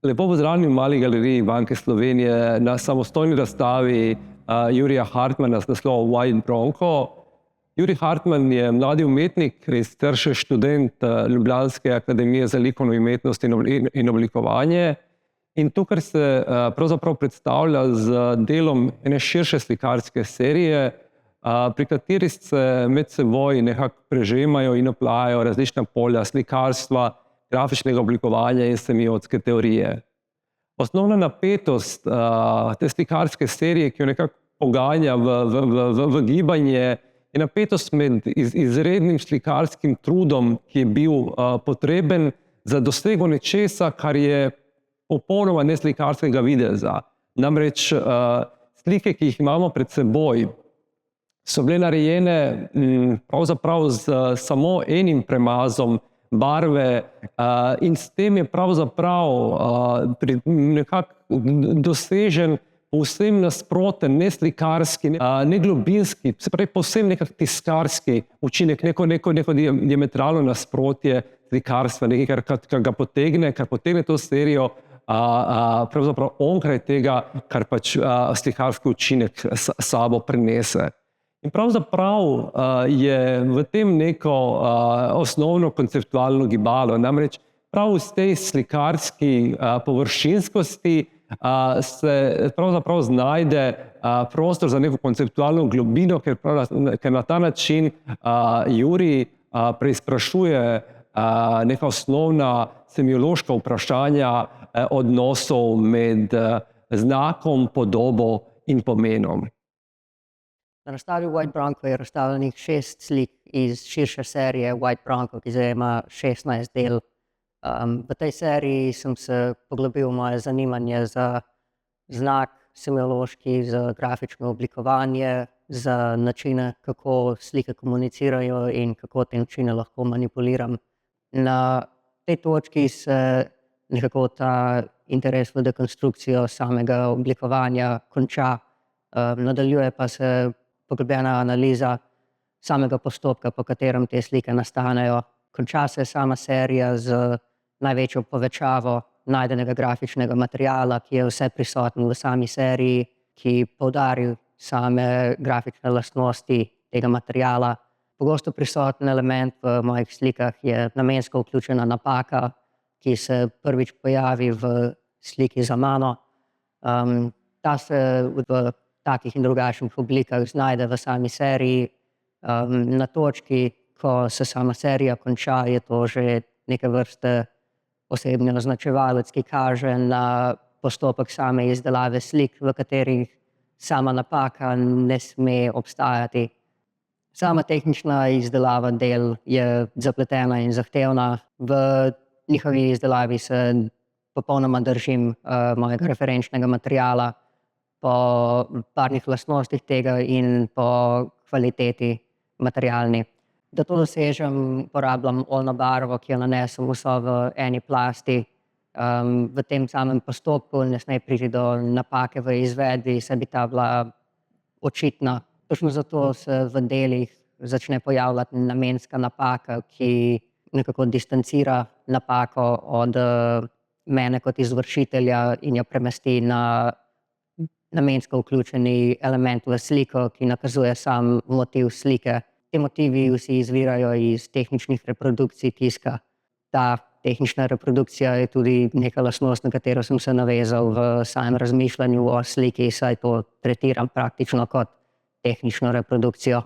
Lepo pozdravljeni v Mali galeriji Banke Slovenije na samostojni razstavi Jurija Hartmana z naslovom White Bronco. Jurij Hartman je mladi umetnik, res trši študent Ljubljanske akademije za likovno umetnost in oblikovanje. In to, kar se pravzaprav predstavlja z delom ene širše slikarske serije, pri kateri se med seboj nekako prežemajo in oplajajo različna polja slikarstva, grafičnega oblikovanja in semiotske teorije. Osnovna napetost te slikarske serije, ki jo nekako poganja v gibanje, je napetost med izrednim slikarskim trudom, ki je bil potreben za dosego nečesa, kar je popolnoma neslikarskega videza. Namreč slike, ki jih imamo pred seboj, so bile narejene pravzaprav z samo enim premazom barve in s tem je pravzaprav nekako dosežen povsem nasproten, ne slikarski, ne globinski, se pravi povsem nekak tiskarski učinek, neko diametralno nasprotje slikarstva, nekaj, kar ga potegne, kar potegne to serijo pravzaprav onkraj tega, kar pač slikarski učinek sabo prinese. In pravzaprav je v tem neko osnovno konceptualno gibalo. Namreč prav v tej slikarski površinskosti se pravzaprav znajde prostor za neko konceptualno globino, ker na ta način Jurij preizprašuje neka osnovna semiološka vprašanja odnosov med znakom, podobo in pomenom. Na razstavi White Bronco je razstavljenih 6 slik iz širše serije White Bronco, ki zdaj ima 16 del. V tej seriji sem se poglobil v moje zanimanje za znak semiološki, za grafično oblikovanje, za načine, kako slike komunicirajo in kako te načine lahko manipuliram. Na tej točki se nekako ta interes v dekonstrukcijo samega oblikovanja konča. Nadaljuje pa se poglobljena analiza samega postopka, po katerem te slike nastanejo. Konča se sama serija z največjo povečavo najdenega grafičnega materiala, ki je vse prisoten v sami seriji, ki poudari same grafične lastnosti tega materiala. Pogosto prisoten element v mojih slikah je namensko vključena napaka, ki se prvič pojavi v sliki za mano. Ta se v takih in drugačnih oblikah znajde v sami seriji. Na točki, ko se sama serija konča, je to že neke vrste osebni označevalec, ki kaže na postopek same izdelave slik, v katerih sama napaka ne sme obstajati. Sama tehnična izdelava del je zapletena in zahtevna. V njihovi izdelavi se popolnoma držim mojega referenčnega materiala, po barvnih lastnostih tega in po kvaliteti materialni. Da to dosežem, porabljam oljno barvo, ki jo nanesem vso v eni plasti. V tem samem postopku ne sme priti do napake v izvedbi, saj bi ta bila očitna. Točno zato se v delih začne pojavljati namenska napaka, ki nekako distancira napako od mene kot izvršitelja in jo premesti na namensko vključeni element v sliko, ki nakazuje sam motiv slike. Ti motivi vsi izvirajo iz tehničnih reprodukcij tiska. Ta tehnična reprodukcija je tudi neka lastnost, na katero sem se navezal v samem razmišljanju o sliki, saj to tretiram praktično kot tehnično reprodukcijo.